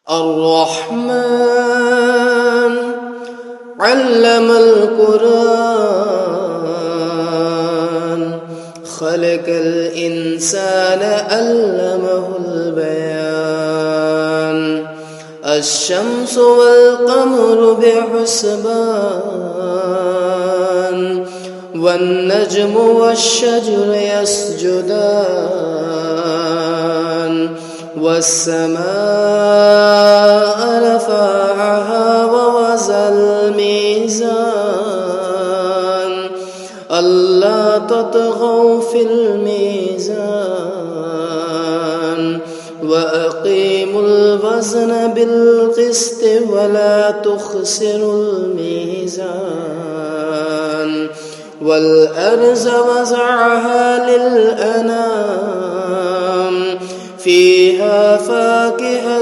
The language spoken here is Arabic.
الرحمن علم القرآن خلق الإنسان علمه البيان الشمس والقمر بحسبان والنجم والشجر يسجدان والسماء رفعها ووزن الميزان ألا تطغوا في الميزان وأقيموا الوزن بالقسط ولا تخسروا الميزان والأرض وزعها للأنام فيها فاكهة